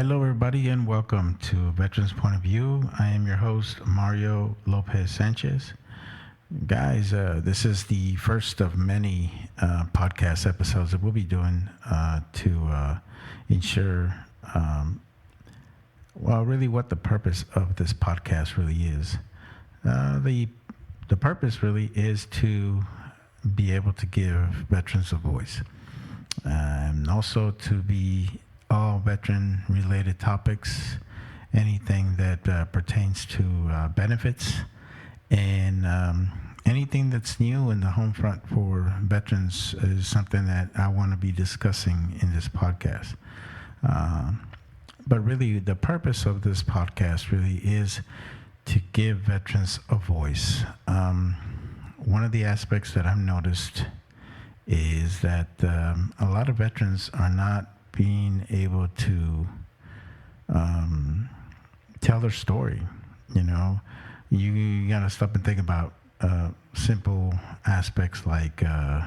Hello, everybody, and welcome to Veterans Point of View. I am your host, Mario Lopez Sanchez. Guys, this is the first of many podcast episodes that we'll be doing to ensure, really what the purpose of this podcast really is. The purpose really is to be able to give veterans a voice, and also to be all veteran-related topics, anything that pertains to benefits, and anything that's new in the home front for veterans is something that I want to be discussing in this podcast. But really, the purpose of this podcast really is to give veterans a voice. One of the aspects that I've noticed is that a lot of veterans are not being able to tell their story. You got to stop and think about simple aspects like Band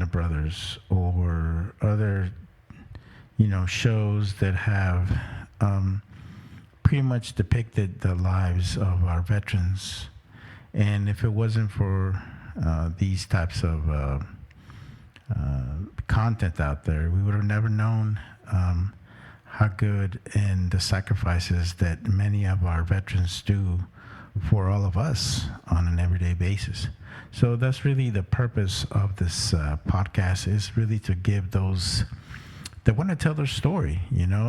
of Brothers or other shows that have pretty much depicted the lives of our veterans. And if it wasn't for these types of content out there, we would have never known how good and the sacrifices that many of our veterans do for all of us on an everyday basis. So that's really the purpose of this podcast, is really to give those that want to tell their story.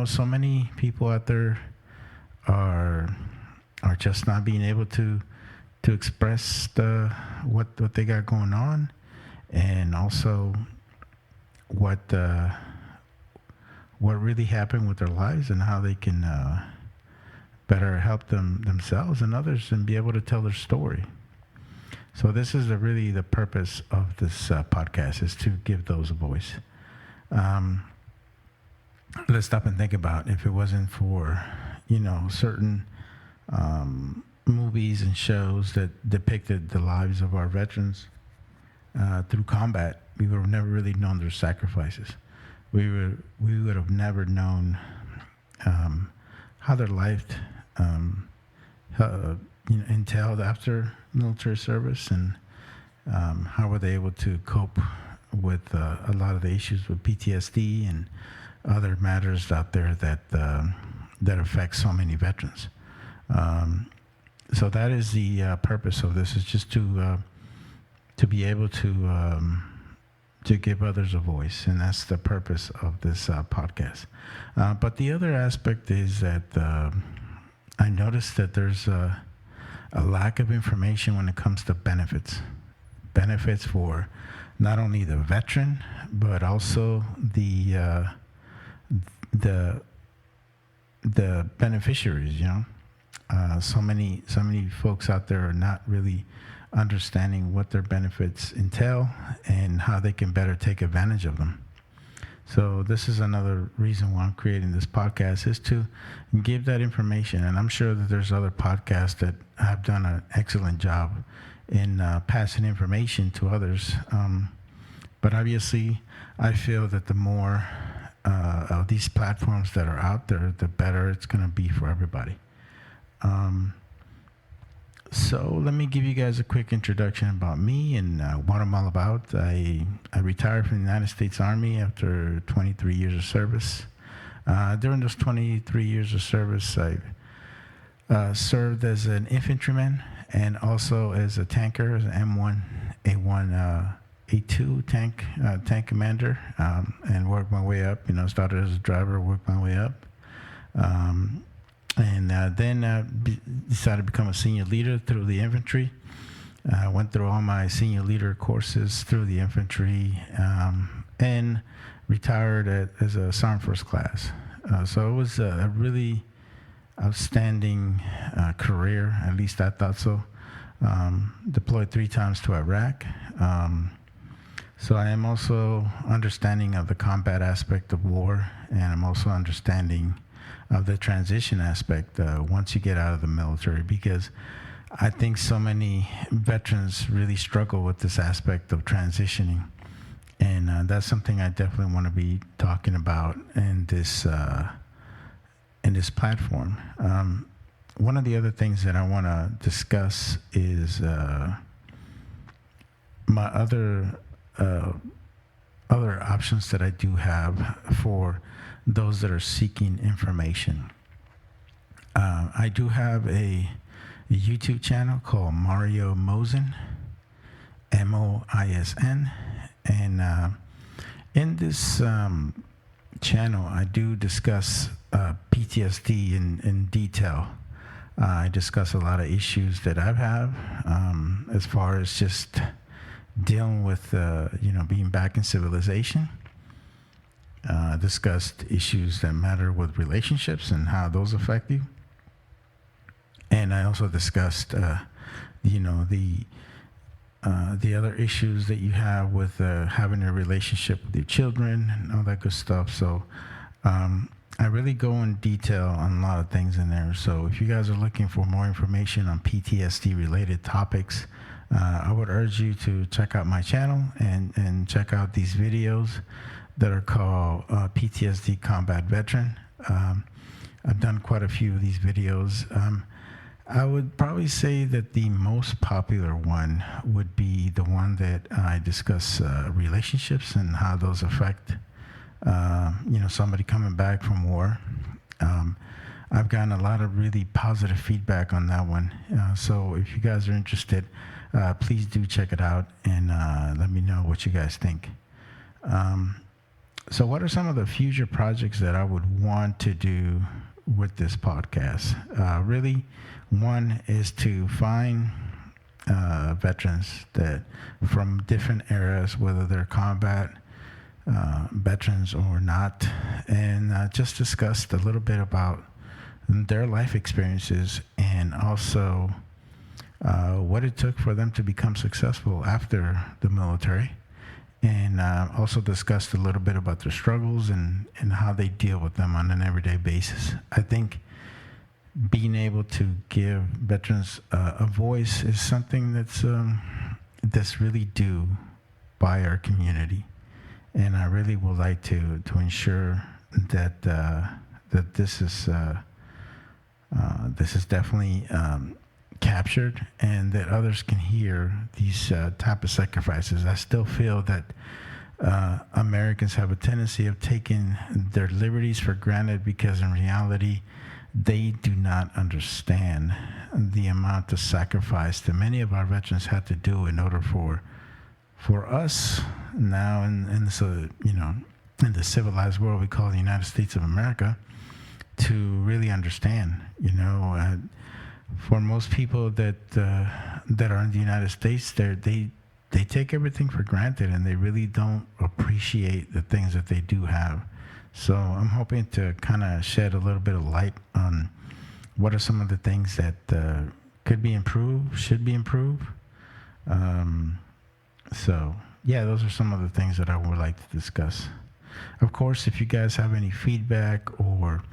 So many people out there are just not being able to express what they got going on, and also what really happened with their lives, and how they can better help themselves and others and be able to tell their story. So this is really the purpose of this podcast, is to give those a voice. Let's stop and think about, if it wasn't for certain movies and shows that depicted the lives of our veterans through combat, we would have never really known their sacrifices. We would have never known how their life entailed after military service, and how were they able to cope with a lot of the issues with PTSD and other matters out there that affect so many veterans. So that is the purpose of this, is just to be able to give others a voice, and that's the purpose of this podcast. But the other aspect is that I noticed that there's a lack of information when it comes to benefits for not only the veteran but also the beneficiaries. So many folks out there are not really understanding what their benefits entail and how they can better take advantage of them. So this is another reason why I'm creating this podcast, is to give that information. And I'm sure that there's other podcasts that have done an excellent job in passing information to others. But obviously, I feel that the more of these platforms that are out there, the better it's going to be for everybody. So let me give you guys a quick introduction about me and what I'm all about. I retired from the United States Army after 23 years of service. During those 23 years of service, I served as an infantryman and also as a tanker, as an M1, A1, A2 tank commander, and worked my way up. Started as a driver, worked my way up. And then decided to become a senior leader through the infantry. Went through all my senior leader courses through the infantry, and retired as a Sergeant First Class. So it was a really outstanding career, at least I thought so. Deployed 3 times to Iraq. So I am also understanding of the combat aspect of war, and I'm also understanding of the transition aspect once you get out of the military, because I think so many veterans really struggle with this aspect of transitioning And that's something I definitely want to be talking about in this platform. One of the other things that I want to discuss is my other options that I do have for those that are seeking information. I do have a YouTube channel called Mario Moisen, Moisn, and in this channel, I do discuss PTSD in detail. I discuss a lot of issues that I have as far as just dealing with, being back in civilization. Discussed issues that matter with relationships and how those affect you. And I also discussed, the other issues that you have with having a relationship with your children and all that good stuff. So I really go in detail on a lot of things in there. So if you guys are looking for more information on PTSD related topics, I would urge you to check out my channel and check out these videos that are called PTSD Combat Veteran. I've done quite a few of these videos. I would probably say that the most popular one would be the one that I discuss relationships and how those affect, somebody coming back from war. I've gotten a lot of really positive feedback on that one. So if you guys are interested, please do check it out and let me know what you guys think. So what are some of the future projects that I would want to do with this podcast? Really, one is to find veterans that from different eras, whether they're combat veterans or not, and just discussed a little bit about their life experiences and also what it took for them to become successful after the military, and also discussed a little bit about their struggles and how they deal with them on an everyday basis. I think being able to give veterans a voice is something that's really due by our community, and I really would like to ensure that that this is definitely captured and that others can hear these type of sacrifices. I still feel that Americans have a tendency of taking their liberties for granted because in reality they do not understand the amount of sacrifice that many of our veterans had to do in order for us now in the civilized world we call the United States of America to really understand. For most people that are in the United States, they take everything for granted and they really don't appreciate the things that they do have. So I'm hoping to kind of shed a little bit of light on what are some of the things that could be improved, should be improved. So yeah, those are some of the things that I would like to discuss. Of course, if you guys have any feedback or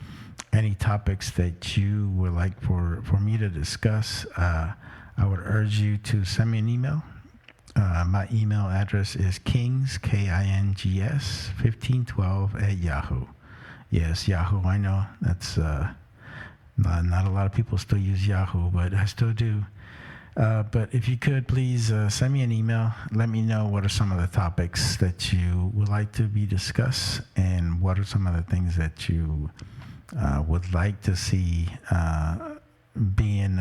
any topics that you would like for me to discuss, I would urge you to send me an email. My email address is kings, Kings, 1512 at Yahoo. Yes, Yahoo, I know. That's not a lot of people still use Yahoo, but I still do. But if you could, please send me an email. Let me know what are some of the topics that you would like to be discussed and what are some of the things that you would like to see being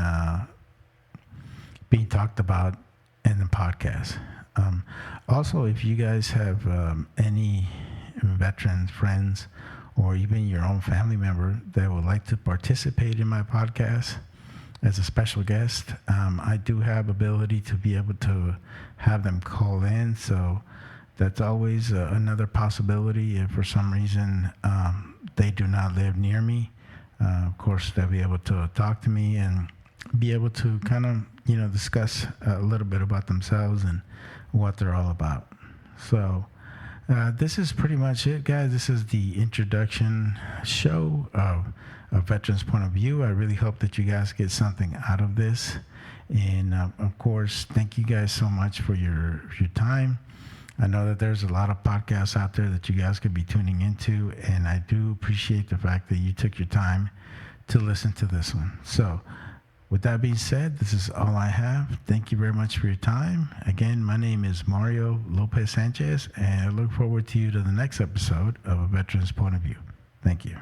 talked about in the podcast. Also, if you guys have any veterans, friends, or even your own family member that would like to participate in my podcast as a special guest, I do have ability to be able to have them call in. So that's always another possibility if for some reason they do not live near me. Of course, they'll be able to talk to me and be able to kind of, discuss a little bit about themselves and what they're all about. So this is pretty much it, guys. This is the introduction show of a veteran's point of view. I really hope that you guys get something out of this. And of course, thank you guys so much for your time. I know that there's a lot of podcasts out there that you guys could be tuning into, and I do appreciate the fact that you took your time to listen to this one. So, with that being said, this is all I have. Thank you very much for your time. Again, my name is Mario Lopez Sanchez, and I look forward to you to the next episode of A Veteran's Point of View. Thank you.